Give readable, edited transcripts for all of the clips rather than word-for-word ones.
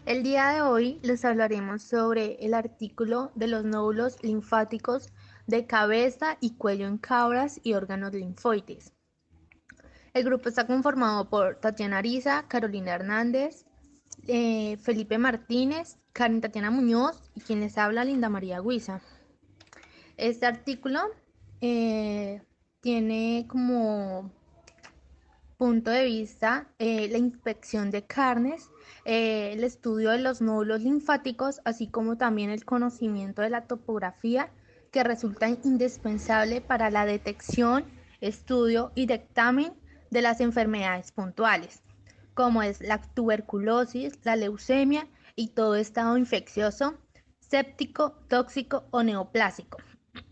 El día de hoy les hablaremos sobre el artículo de los nódulos linfáticos de cabeza y cuello en cabras y órganos linfoides. El grupo está conformado por Tatiana Ariza, Carolina Hernández, Felipe Martínez, Karen Tatiana Muñoz y quien les habla, Linda María Guisa. Este artículo tiene como punto de vista la inspección de carnes, el estudio de los nódulos linfáticos, así como también el conocimiento de la topografía que resulta indispensable para la detección, estudio y dictamen de las enfermedades puntuales, como es la tuberculosis, la leucemia y todo estado infeccioso, séptico, tóxico o neoplásico.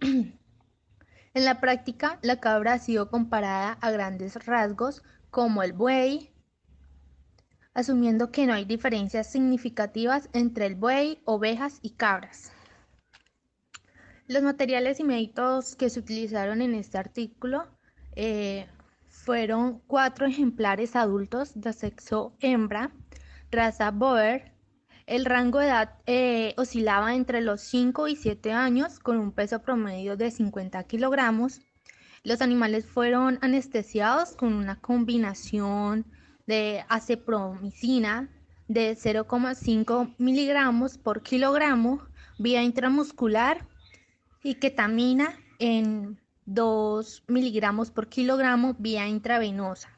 En la práctica, la cabra ha sido comparada a grandes rasgos como el buey, asumiendo que no hay diferencias significativas entre el buey, ovejas y cabras. Los materiales y métodos que se utilizaron en este artículo fueron 4 ejemplares adultos de sexo hembra, raza Boer. El rango de edad oscilaba entre los 5 y 7 años con un peso promedio de 50 kilogramos. Los animales fueron anestesiados con una combinación de acepromicina de 0,5 miligramos por kilogramo vía intramuscular y ketamina en 2 miligramos por kilogramo vía intravenosa.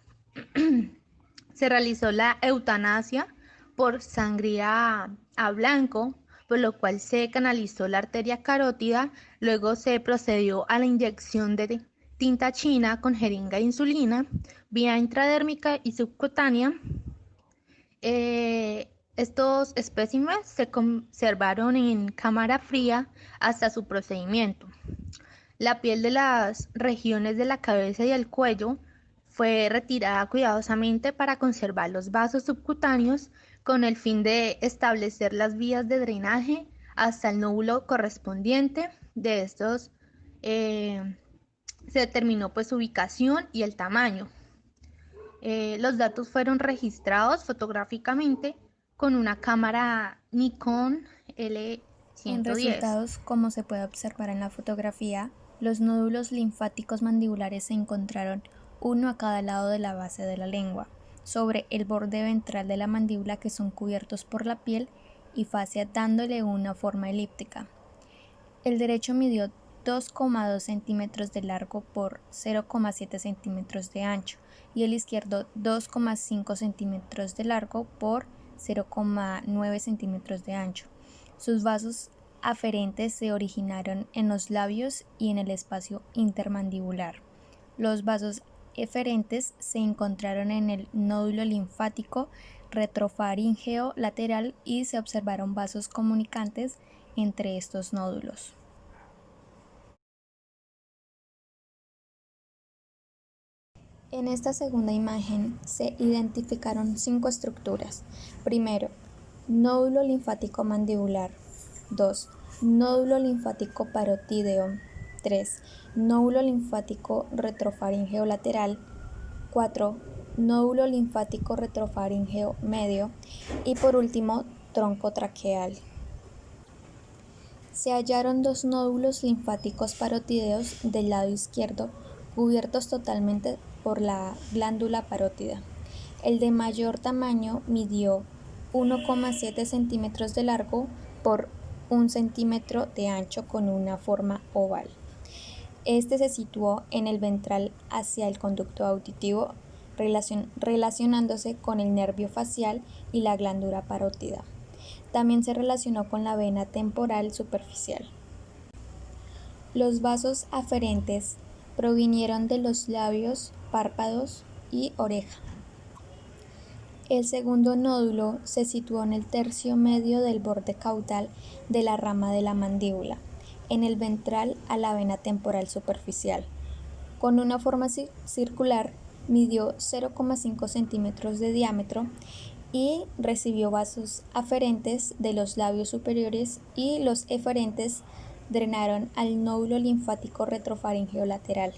Se realizó la eutanasia por sangría a blanco, por lo cual se canalizó la arteria carótida. Luego se procedió a la inyección de tinta china con jeringa de insulina vía intradérmica y subcutánea. Estos especímenes se conservaron en cámara fría hasta su procedimiento. La piel de las regiones de la cabeza y el cuello fue retirada cuidadosamente para conservar los vasos subcutáneos con el fin de establecer las vías de drenaje hasta el nódulo correspondiente. De estos se determinó pues su ubicación y el tamaño. Los datos fueron registrados fotográficamente con una cámara Nikon En L110. resultados, como se puede observar en la fotografía, los nódulos linfáticos mandibulares se encontraron uno a cada lado de la base de la lengua, sobre el borde ventral de la mandíbula, que son cubiertos por la piel y fascia, dándole una forma elíptica. El derecho midió 2,2 centímetros de largo por 0,7 centímetros de ancho y el izquierdo 2,5 centímetros de largo por 0,9 centímetros de ancho. Sus vasos aferentes se originaron en los labios y en el espacio intermandibular. Los vasos eferentes se encontraron en el nódulo linfático retrofaríngeo lateral y se observaron vasos comunicantes entre estos nódulos. En esta segunda imagen se identificaron 5 estructuras. Primero, nódulo linfático mandibular. 2. Nódulo linfático parotídeo. 3. Nódulo linfático retrofaríngeo lateral. 4. Nódulo linfático retrofaríngeo medio. Y por último, tronco traqueal. Se hallaron 2 nódulos linfáticos parotídeos del lado izquierdo, cubiertos totalmente por la glándula parótida. El de mayor tamaño midió 1,7 centímetros de largo por 1 centímetro de ancho con una forma oval. Este se situó en el ventral hacia el conducto auditivo, relacionándose con el nervio facial y la glándula parótida. También se relacionó con la vena temporal superficial. Los vasos aferentes provinieron de los labios, párpados y oreja. El segundo nódulo se situó en el tercio medio del borde caudal de la rama de la mandíbula, en el ventral a la vena temporal superficial. Con una forma circular, midió 0,5 centímetros de diámetro y recibió vasos aferentes de los labios superiores, y los eferentes drenaron al nódulo linfático retrofaríngeo lateral.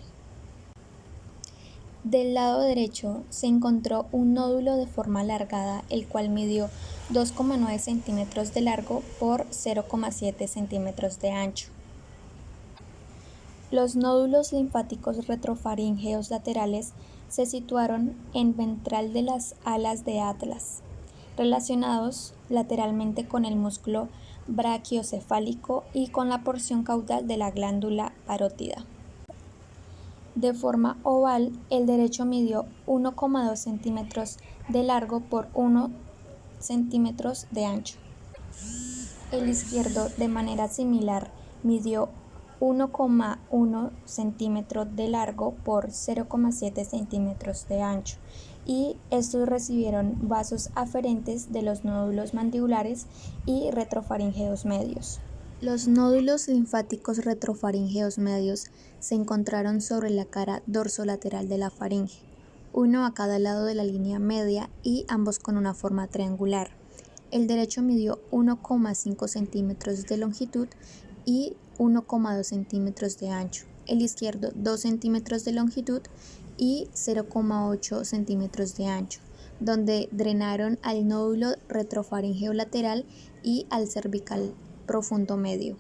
Del lado derecho se encontró un nódulo de forma alargada, el cual midió 2,9 centímetros de largo por 0,7 centímetros de ancho. Los nódulos linfáticos retrofaríngeos laterales se situaron en ventral de las alas de Atlas, relacionados lateralmente con el músculo brachiocefálico y con la porción caudal de la glándula parótida. De forma oval, el derecho midió 1,2 centímetros de largo por 1 centímetros de ancho. El izquierdo, de manera similar, midió 1,1 centímetro de largo por 0,7 centímetros de ancho, y estos recibieron vasos aferentes de los nódulos mandibulares y retrofaríngeos medios. Los nódulos linfáticos retrofaríngeos medios se encontraron sobre la cara dorsolateral de la faringe, uno a cada lado de la línea media y ambos con una forma triangular. El derecho midió 1,5 centímetros de longitud y 1,2 centímetros de ancho, el izquierdo 2 centímetros de longitud y 0,8 centímetros de ancho, donde drenaron al nódulo retrofaríngeo lateral y al cervical profundo medio.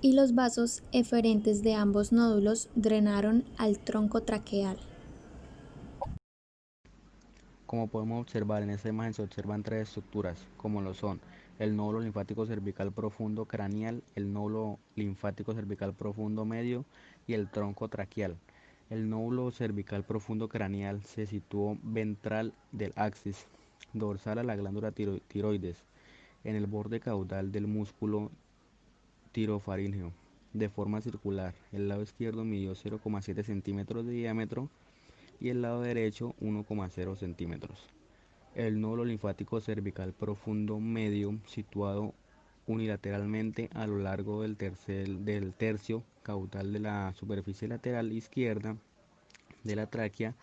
Y los vasos eferentes de ambos nódulos drenaron al tronco traqueal. Como podemos observar en esta imagen, se observan tres estructuras, como lo son el nódulo linfático cervical profundo craneal, el nódulo linfático cervical profundo medio y el tronco traqueal. El nódulo cervical profundo craneal se situó ventral del axis dorsal a la glándula tiroides, en el borde caudal del músculo tirofaríngeo, de forma circular. El lado izquierdo midió 0,7 centímetros de diámetro y el lado derecho 1,0 centímetros. El nódulo linfático cervical profundo medio, situado unilateralmente a lo largo del tercio caudal de la superficie lateral izquierda de la tráquea,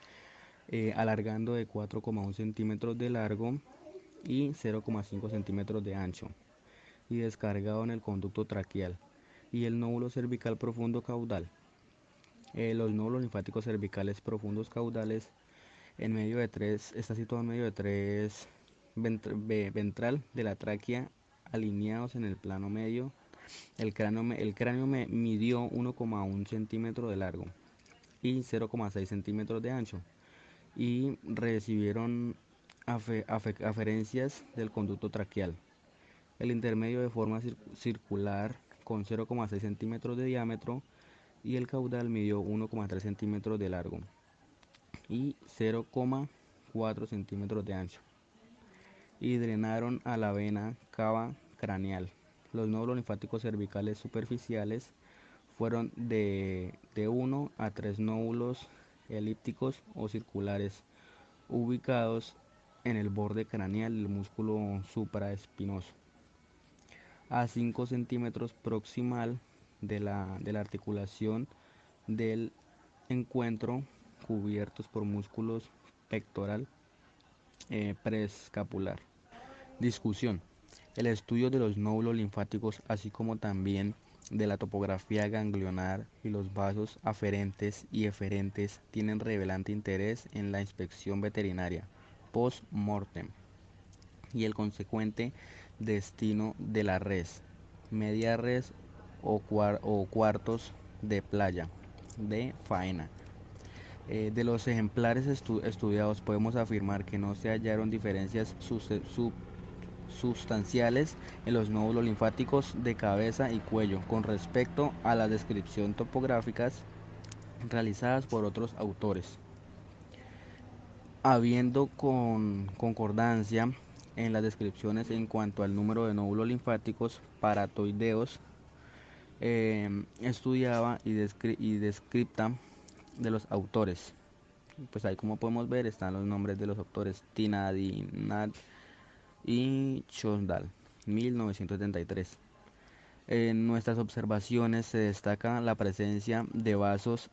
alargando de 4,1 centímetros de largo y 0,5 centímetros de ancho, y descargado en el conducto traqueal. Y el nódulo cervical profundo caudal. Los nódulos linfáticos cervicales profundos caudales está situado en medio de tres ventral de la tráquea, alineados en el plano medio. El cráneo midió 1,1 centímetro de largo y 0,6 centímetros de ancho, y recibieron aferencias del conducto traqueal. El intermedio de forma circular con 0,6 centímetros de diámetro, y el caudal midió 1,3 centímetros de largo y 0,4 centímetros de ancho, y drenaron a la vena cava craneal. Los nódulos linfáticos cervicales superficiales fueron de 1 a 3 nódulos elípticos o circulares, ubicados en el borde craneal del músculo supraespinoso, a 5 centímetros proximal de la articulación del encuentro, cubiertos por músculos pectoral preescapular. Discusión. El estudio de los nódulos linfáticos, así como también de la topografía ganglionar y los vasos aferentes y eferentes, tienen relevante interés en la inspección veterinaria post-mortem y el consecuente destino de la res, media res o cuartos de playa de faena. De los ejemplares estudiados, podemos afirmar que no se hallaron diferencias sustanciales en los nódulos linfáticos de cabeza y cuello con respecto a las descripciones topográficas realizadas por otros autores, habiendo concordancia en las descripciones en cuanto al número de nódulos linfáticos paratoideos estudiada y descripta de los autores. Pues ahí, como podemos ver, están los nombres de los autores: Tinadinat y Chondal, 1973. En nuestras observaciones se destaca la presencia de vasos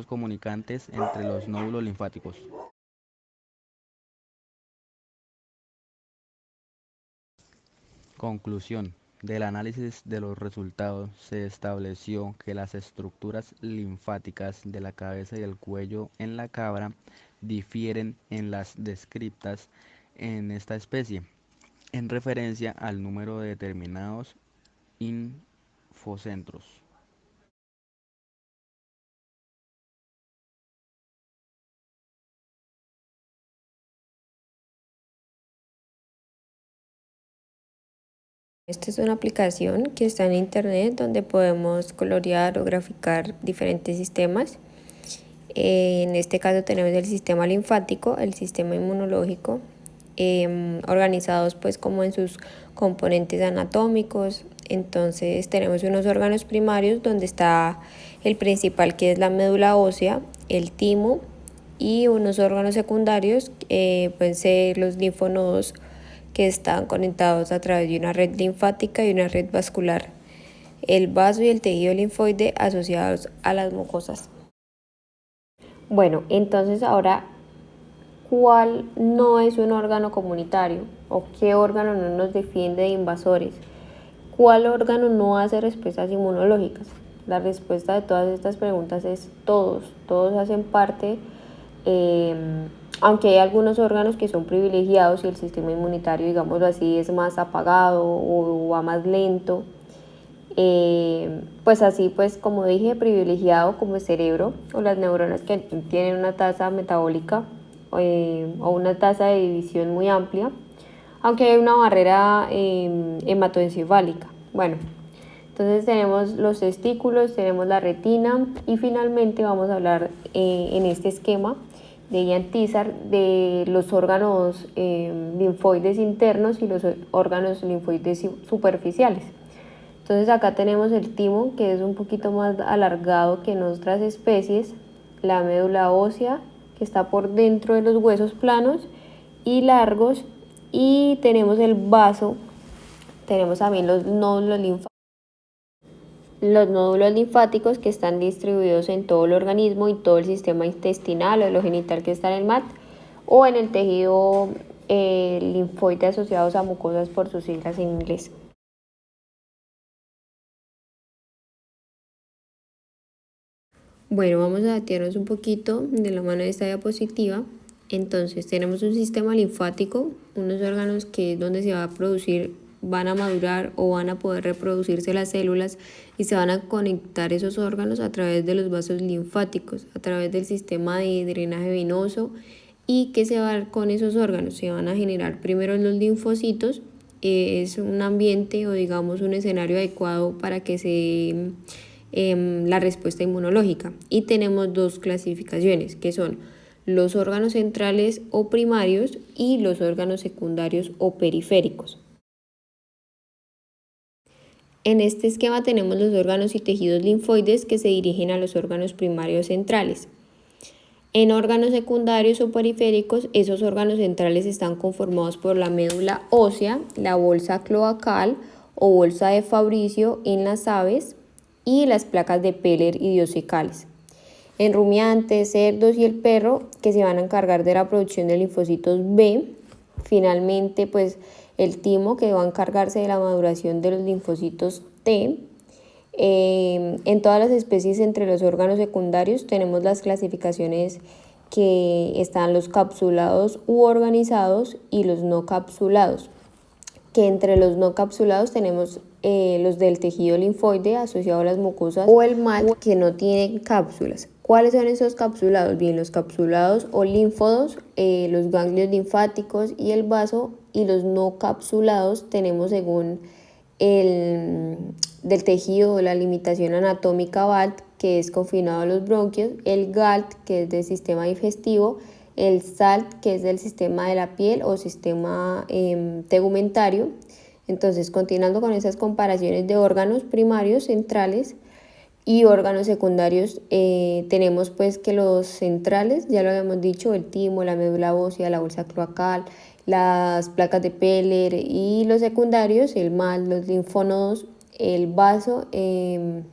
comunicantes entre los nódulos linfáticos. Conclusión. Del análisis de los resultados se estableció que las estructuras linfáticas de la cabeza y el cuello en la cabra difieren en las descritas en esta especie, en referencia al número de determinados infocentros. Esta es una aplicación que está en internet donde podemos colorear o graficar diferentes sistemas. En este caso tenemos el sistema linfático, el sistema inmunológico, organizados pues como en sus componentes anatómicos. Entonces tenemos unos órganos primarios donde está el principal, que es la médula ósea, el timo, y unos órganos secundarios, pueden ser los linfonodos, que están conectados a través de una red linfática y una red vascular, el vaso y el tejido linfoide asociados a las mucosas. Bueno, entonces ahora, ¿cuál no es un órgano comunitario? ¿O qué órgano no nos defiende de invasores? ¿Cuál órgano no hace respuestas inmunológicas? La respuesta de todas estas preguntas es todos hacen parte, aunque hay algunos órganos que son privilegiados y el sistema inmunitario, digámoslo así, es más apagado o va más lento. Pues así, pues como dije, privilegiado como el cerebro o las neuronas, que tienen una tasa metabólica o una tasa de división muy amplia, aunque hay una barrera hematoencefálica. Bueno, entonces tenemos los testículos, tenemos la retina y finalmente vamos a hablar en este esquema de Ian Tizard de los órganos linfoides internos y los órganos linfoides superficiales. Entonces acá tenemos el timo, que es un poquito más alargado que en otras especies, la médula ósea, que está por dentro de los huesos planos y largos, y tenemos el vaso, tenemos también los nódulos linfáticos, que están distribuidos en todo el organismo y todo el sistema intestinal o lo genital, que está en el MAT, o en el tejido linfoide asociados a mucosas por sus siglas en inglés. Bueno, vamos a detenernos un poquito de la mano de esta diapositiva. Entonces tenemos un sistema linfático, unos órganos que es donde se va a producir, van a madurar o van a poder reproducirse las células, y se van a conectar esos órganos a través de los vasos linfáticos, a través del sistema de drenaje venoso. ¿Y qué se va a dar con esos órganos? Se van a generar primero los linfocitos. Es un ambiente o digamos un escenario adecuado para que se la respuesta inmunológica, y tenemos dos clasificaciones, que son los órganos centrales o primarios y los órganos secundarios o periféricos. En este esquema tenemos los órganos y tejidos linfoides que se dirigen a los órganos primarios centrales. En órganos secundarios o periféricos, esos órganos centrales están conformados por la médula ósea, la bolsa cloacal o bolsa de Fabricio en las aves, y las placas de Peller y diosecales. En rumiantes, cerdos y el perro, que se van a encargar de la producción de linfocitos B. Finalmente, pues el timo, que va a encargarse de la maduración de los linfocitos T. En todas las especies entre los órganos secundarios tenemos las clasificaciones, que están los capsulados u organizados y los no capsulados, que entre los no capsulados tenemos los del tejido linfoide asociado a las mucosas o el MAT, que no tienen cápsulas. ¿Cuáles son esos capsulados? Bien, los capsulados o linfodos, los ganglios linfáticos y el vaso. Y los no capsulados tenemos, según del tejido o la limitación anatómica, BALT, que es confinado a los bronquios, el GALT, que es del sistema digestivo, el SALT, que es del sistema de la piel o sistema tegumentario. Entonces, continuando con esas comparaciones de órganos primarios centrales y órganos secundarios, tenemos pues que los centrales, ya lo habíamos dicho, el timo, la médula ósea, la bolsa cloacal, las placas de Peller, y los secundarios, el MAT, los linfonodos, el vaso. Entonces,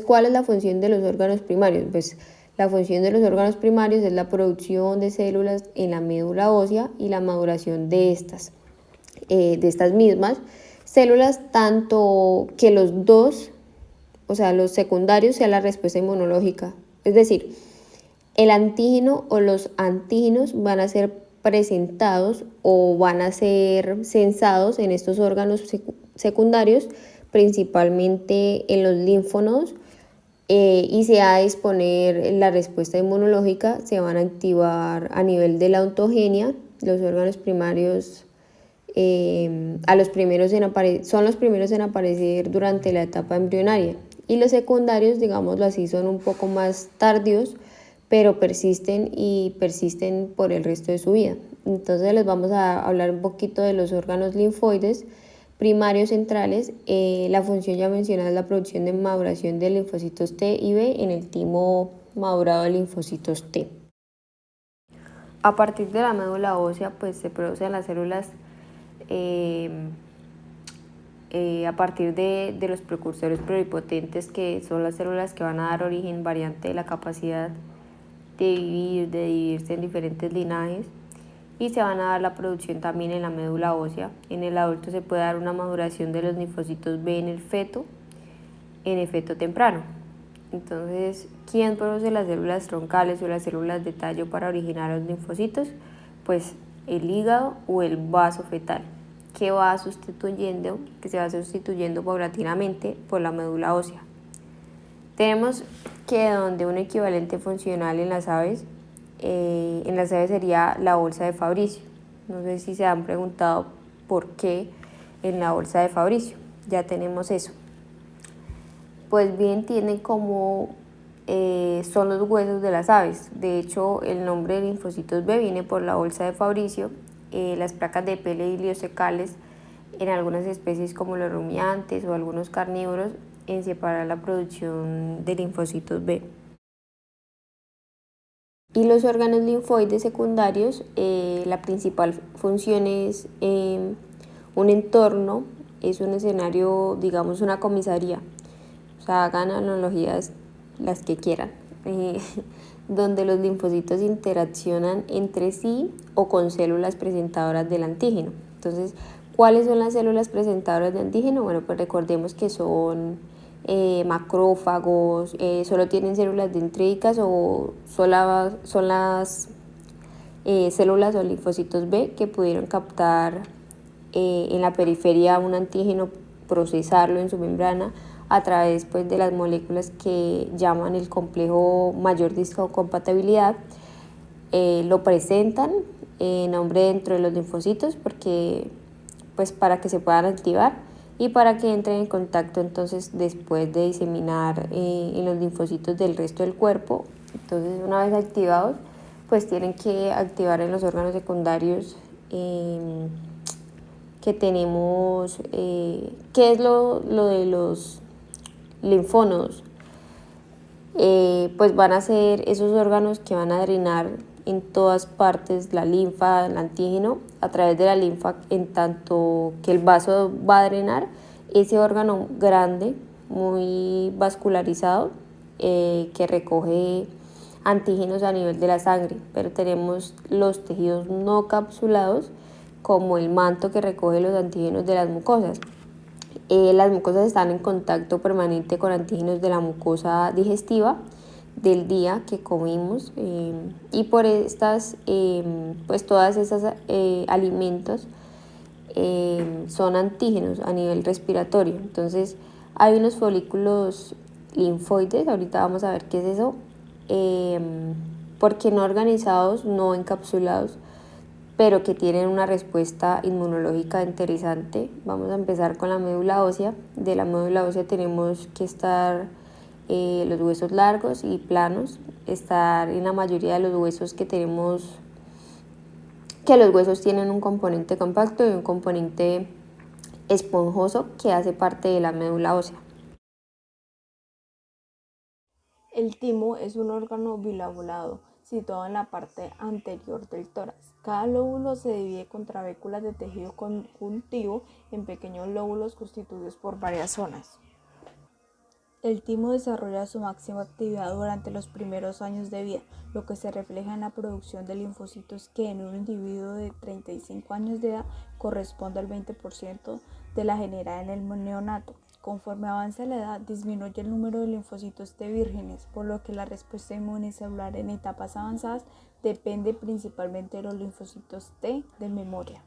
¿cuál es la función de los órganos primarios? Pues la función de los órganos primarios es la producción de células en la médula ósea y la maduración de estas mismas, células tanto que los dos, o sea, los secundarios, sea la respuesta inmunológica. Es decir, el antígeno o los antígenos van a ser presentados o van a ser censados en estos órganos secundarios, principalmente en los linfonodos, y se va a disponer la respuesta inmunológica, se van a activar a nivel de la ontogenia, los órganos primarios son los primeros en aparecer durante la etapa embrionaria, y los secundarios, digámoslo así, son un poco más tardíos, pero persisten por el resto de su vida. Entonces les vamos a hablar un poquito de los órganos linfoides primarios centrales. La función ya mencionada es la producción de maduración de linfocitos T y B en el timo madurado de linfocitos T. A partir de la médula ósea, pues se producen las células a partir de los precursores pluripotentes, que son las células que van a dar origen variante de la capacidad de dividirse en diferentes linajes, y se van a dar la producción también en la médula ósea. En el adulto se puede dar una maduración de los linfocitos B en el feto temprano. Entonces, ¿quién produce las células troncales o las células de tallo para originar los linfocitos? Pues el hígado o el vaso fetal, que se va sustituyendo paulatinamente por la médula ósea. Tenemos que donde un equivalente funcional en las aves sería la bolsa de Fabricio. No sé si se han preguntado por qué en la bolsa de Fabricio. Ya tenemos eso. Pues bien, tienen como son los huesos de las aves. De hecho, el nombre de linfocitos B viene por la bolsa de Fabricio. Las placas de pele iliosecales en algunas especies como los rumiantes o algunos carnívoros en separar la producción de linfocitos B. Y los órganos linfoides secundarios, la principal función es un entorno, es un escenario, digamos una comisaría. O sea, hagan analogías las que quieran, donde los linfocitos interaccionan entre sí o con células presentadoras del antígeno. Entonces, ¿cuáles son las células presentadoras de antígeno? Bueno, pues recordemos que son macrófagos, solo tienen células dendríticas o son las células o linfocitos B que pudieron captar en la periferia un antígeno, procesarlo en su membrana a través pues, de las moléculas que llaman el complejo mayor discocompatibilidad. Lo presentan en nombre dentro de los linfocitos pues, para que se puedan activar y para que entren en contacto entonces después de diseminar en los linfocitos del resto del cuerpo. Entonces, una vez activados, pues tienen que activar en los órganos secundarios que tenemos, ¿qué es lo de los linfónodos? Pues van a ser esos órganos que van a drenar en todas partes la linfa, el antígeno, a través de la linfa, en tanto que el vaso va a drenar ese órgano grande, muy vascularizado, que recoge antígenos a nivel de la sangre. Pero tenemos los tejidos no capsulados, como el manto que recoge los antígenos de las mucosas. Las mucosas están en contacto permanente con antígenos de la mucosa digestiva del día que comimos, y por pues todas esas alimentos son antígenos a nivel respiratorio. Entonces hay unos folículos linfoides, ahorita vamos a ver qué es eso, porque no organizados, no encapsulados, pero que tienen una respuesta inmunológica interesante. Vamos a empezar con la médula ósea. De la médula ósea tenemos que estar los huesos largos y planos, estar en la mayoría de los huesos que tenemos, que los huesos tienen un componente compacto y un componente esponjoso que hace parte de la médula ósea. El timo es un órgano bilobulado situado en la parte anterior del tórax. Cada lóbulo se divide con trabéculas de tejido conjuntivo en pequeños lóbulos constituidos por varias zonas. El timo desarrolla su máxima actividad durante los primeros años de vida, lo que se refleja en la producción de linfocitos que en un individuo de 35 años de edad corresponde al 20% de la generada en el neonato. Conforme avanza la edad, disminuye el número de linfocitos T vírgenes, por lo que la respuesta inmune celular en etapas avanzadas depende principalmente de los linfocitos T de memoria.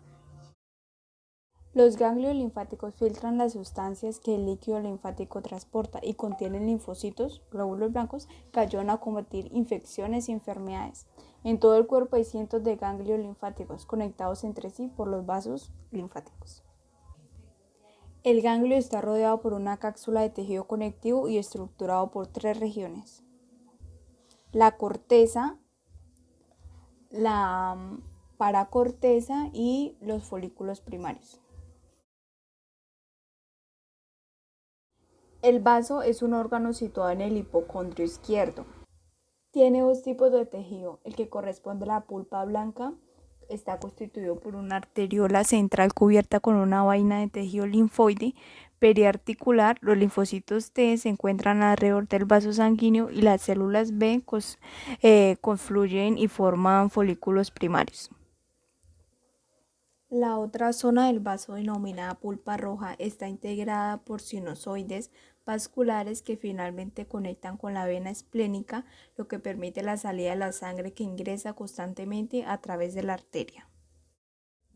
Los ganglios linfáticos filtran las sustancias que el líquido linfático transporta y contienen linfocitos, glóbulos blancos, que ayudan a combatir infecciones y enfermedades. En todo el cuerpo hay cientos de ganglios linfáticos conectados entre sí por los vasos linfáticos. El ganglio está rodeado por una cápsula de tejido conectivo y estructurado por 3 regiones: la corteza, la paracorteza y los folículos primarios. El vaso es un órgano situado en el hipocondrio izquierdo. Tiene 2 tipos de tejido. El que corresponde a la pulpa blanca está constituido por una arteriola central cubierta con una vaina de tejido linfoide periarticular. Los linfocitos T se encuentran alrededor del vaso sanguíneo y las células B confluyen y forman folículos primarios. La otra zona del vaso, denominada pulpa roja, está integrada por sinusoides vasculares que finalmente conectan con la vena esplénica, lo que permite la salida de la sangre que ingresa constantemente a través de la arteria.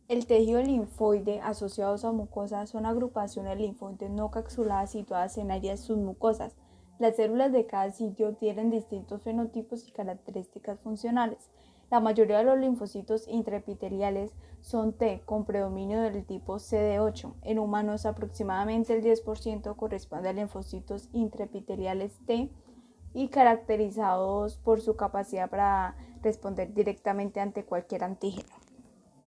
El tejido linfoide asociado a mucosas son agrupaciones linfoides no capsuladas situadas en áreas submucosas. Las células de cada sitio tienen distintos fenotipos y características funcionales. La mayoría de los linfocitos intraepiteliales son T con predominio del tipo CD8. En humanos, aproximadamente el 10% corresponde a linfocitos intraepiteliales T y caracterizados por su capacidad para responder directamente ante cualquier antígeno.